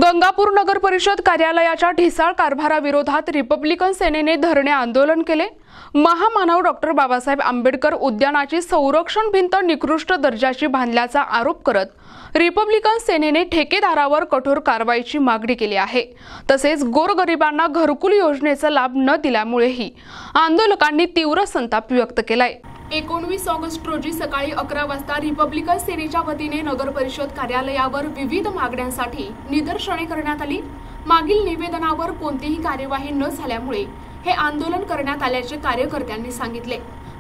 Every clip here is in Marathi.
गंगापूर नगर परिषद कार्यालयाच्या ढिसाळ कारभाराविरोधात रिपब्लिकन सेनेने धरणे आंदोलन केले। महामानव डॉक्टर बाबासाहेब आंबेडकर उद्यानाची संरक्षण भिंत निकृष्ट दर्जाची बांधल्याचा आरोप करत रिपब्लिकन सेनेने ठेकेदारावर कठोर कारवाईची मागणी केली आहे। तसेच गोरगरिबांना घरकुल योजनेचा लाभ न दिल्यामुळेही आंदोलकांनी तीव्र संताप व्यक्त केलाय। 19 ऑगस्ट रोजी सकाळी 11 वाजता रिपब्लिकन सेनेच्या वतीने नगर परिषद कार्यालयावर विविध मागण्यांसाठी निदर्शने करण्यात आली। मागील निवेदनावर कोणतीही कार्यवाही न झाल्यामुळे हे आंदोलन करण्यात आल्याचे कार्यकर्त्यांनी सांगितले।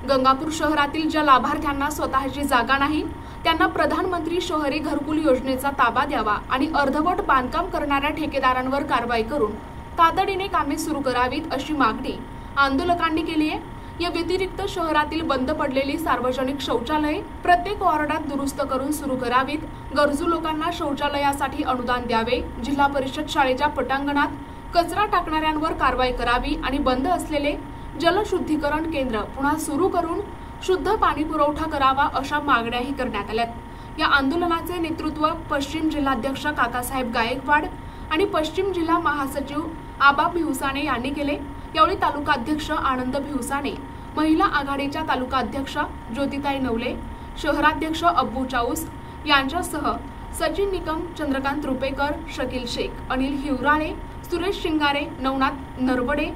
गंगापूर शहरातील ज्या लाभार्थ्यांना स्वतःची जागा नाही त्यांना प्रधानमंत्री शहरी घरकुल योजनेचा ताबा द्यावा आणि अर्धवट बांधकाम करणाऱ्या ठेकेदारांवर कारवाई करून तातडीने कामे सुरू करावीत अशी मागणी आंदोलकांनी केली आहे। या व्यतिरिक्त शहरातील बंद पडलेली सार्वजनिक शौचालये प्रत्येक वॉर्डात दुरुस्त करून सुरू करावीत, गरजू लोकांना शौचालयासाठी अनुदान द्यावे, जिल्हा परिषद शाळेच्या पटांगणात कचरा टाकणाऱ्यांवर कारवाई करावी आणि बंद असलेले जलशुद्धीकरण केंद्र पुन्हा सुरू करून शुद्ध पाणी पुरवठा करावा अशा मागण्याही करण्यात आल्यात। या आंदोलनाचे नेतृत्व पश्चिम जिल्हाध्यक्ष काकासाहेब गायकवाड आणि पश्चिम जिल्हा महासचिव आबा भिवसाने यांनी केले। यावेळी तालुका अध्यक्ष आनंद भिवसाने, महिला आघाडीच्या तालुका अध्यक्ष ज्योतिताई नवले, शहराध्यक्ष अब्बू चाऊस यांच्यासह सचिन निकम, चंद्रकांत रुपेकर, शकील शेख, अनिल हिवराळे, सुरेश शिंगारे, नवनाथ नरवडे,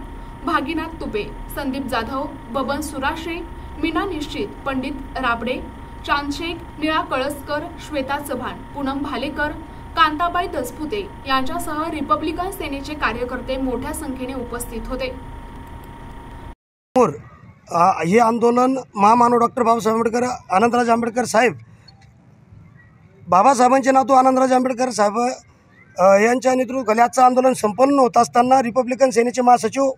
भागीनाथ तुपे, संदीप जाधव, बबन सुराशे, मीना निश्चित, पंडित राबडे, चांदशेख, निळा कळसकर, श्वेता चव्हाण, पूनम भालेकर, कांताबाई दसपुते यांच्यासह रिपब्लिकन सेनेचे कार्यकर्ते मोठ्या संख्येने उपस्थित होते। हे आंदोलन महामानव डॉक्टर बाबासाहेब आंबेडकर आनंदराज आंबेडकर साहेब, बाबासाहेबांचे नातू आनंदराज आंबेडकर साहेब यांच्या नेतृत्वाखाली आजचं आंदोलन संपन्न होत असताना रिपब्लिकन सेनेचे महासचिव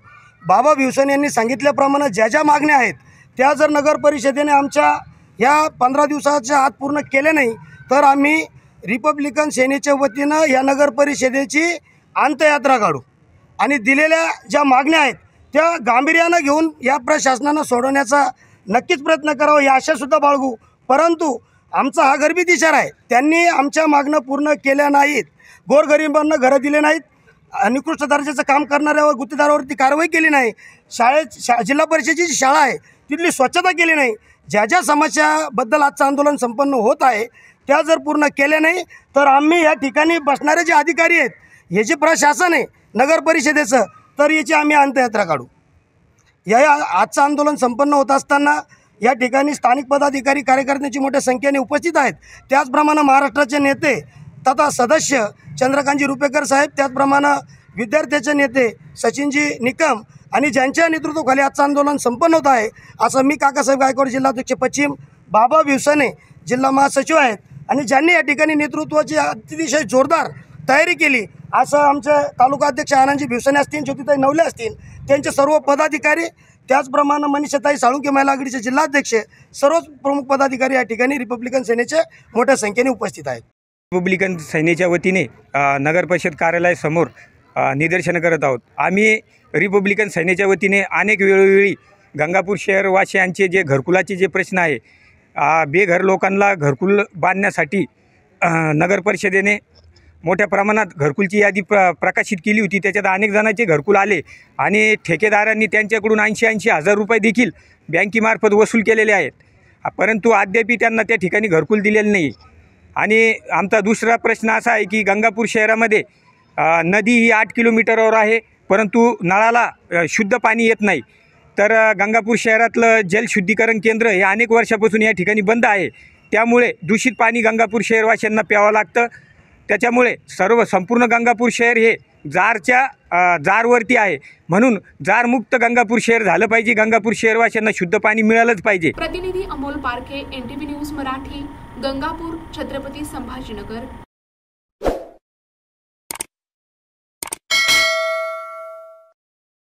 बाबा भिवसाने यांनी सांगितल्याप्रमाणे ज्या ज्या मागण्या आहेत त्या जर नगर परिषदेने आमच्या या 15 दिवसाच्या आत पूर्ण केल्या नाही तर आम्ही रिपब्लिकन सेनेच्या वतीनं या नगर परिषदेची अंत्ययात्रा काढू आणि दिलेल्या ज्या मागण्या आहेत त्या गांभीर्यानं घेऊन या प्रशासनानं सोडवण्याचा नक्कीच प्रयत्न करावा ही आशासुद्धा बाळगू। परंतु आमचा हा गर्भित इशारा आहे, त्यांनी आमच्या मागण्या पूर्ण केल्या नाहीत, गोरगरिबांना घरं दिले नाहीत, निकृष्ट दर्जाचं काम करणाऱ्यावर गुत्तेदारावरती कारवाई केली नाही, जिल्हा परिषदेची जी शाळा आहे तिथली स्वच्छता केली नाही। ज्या ज्या समस्याबद्दल आजचं आंदोलन संपन्न होत आहे त्या जर पूर्ण केल्या नाही तर आम्ही या ठिकाणी बसणारे जे अधिकारी आहेत, हे जे प्रशासन आहे नगर परिषदेचं, तर याची आम्ही अंत्ययात्रा काढू। या आजचं आंदोलन संपन्न होत असताना या ठिकाणी स्थानिक पदाधिकारी कार्यकर्त्यांची मोठ्या संख्येने उपस्थित आहेत। त्याचप्रमाणे महाराष्ट्राचे नेते तथा सदस्य चंद्रकांतजी रुपेकर साहेब, त्याचप्रमाणे विद्यार्थ्याचे नेते सचिनजी निकम आणि ज्यांच्या नेतृत्वाखाली आजचं आंदोलन संपन्न होत आहे असं मी काकासाहेब गायकवाड जिल्हाध्यक्ष पश्चिम, बाबा भिवसाने जिल्हा महासचिव आहेत आणि ज्यांनी या ठिकाणी नेतृत्वाची अतिशय जोरदार तयारी केली असं आमचे तालुका अध्यक्ष आनंदजी भिवसाने असतील, ज्योतिताई नवले असतील, त्यांचे सर्व पदाधिकारी, त्याचप्रमाणे मनीषाताई साळुंके महिला आघाडीचे जिल्हाध्यक्ष, सर्वच प्रमुख पदाधिकारी या ठिकाणी रिपब्लिकन सेनेचे मोठ्या संख्येने उपस्थित आहेत। रिपब्लिकन सेनेच्या वतीने नगर परिषद कार्यालयासमोर निदर्शनं करत आहोत। आम्ही रिपब्लिकन सेनेच्या वतीने अनेक वेळोवेळी गंगापूर शहरवासियांचे जे घरकुलाचे जे प्रश्न आहे, बेघर लोकांना घरकुल बांधण्यासाठी नगर परिषदेने मोठ्या प्रमाणात घरकुलची यादी प्रकाशित केली होती। त्याच्यात अनेक जणांचे घरकुल आले आणि ठेकेदारांनी त्यांच्याकडून 80-80 हजार रुपये देखील बँकेमार्फत वसूल केलेले आहेत, परंतु अद्यापही त्यांना त्या ठिकाणी घरकुल दिलेलं नाही। आणि आमचा दुसरा प्रश्न असा आहे की गंगापूर शहरामध्ये नदी ही 8 किलोमीटरवर आहे, परंतु नळाला शुद्ध पाणी येत नाही। तर गंगापूर शहरातलं जलशुद्धीकरण केंद्र हे अनेक वर्षापासून या ठिकाणी बंद आहे, त्यामुळे दूषित पाणी गंगापूर शहरवासियांना प्यावं लागतं। त्याच्यामुळे संपूर्ण गंगापूर शहर हे जारवरती आहे, म्हणून जारमुक्त गंगापूर शहर झालं पाहिजे। गंगापूर शहरवासियांना शुद्ध पाणी मिळालंच पाहिजे। प्रतिनिधी अमोल पारखे, NTV न्यूज मराठी, गंगापूर, छत्रपती संभाजीनगर।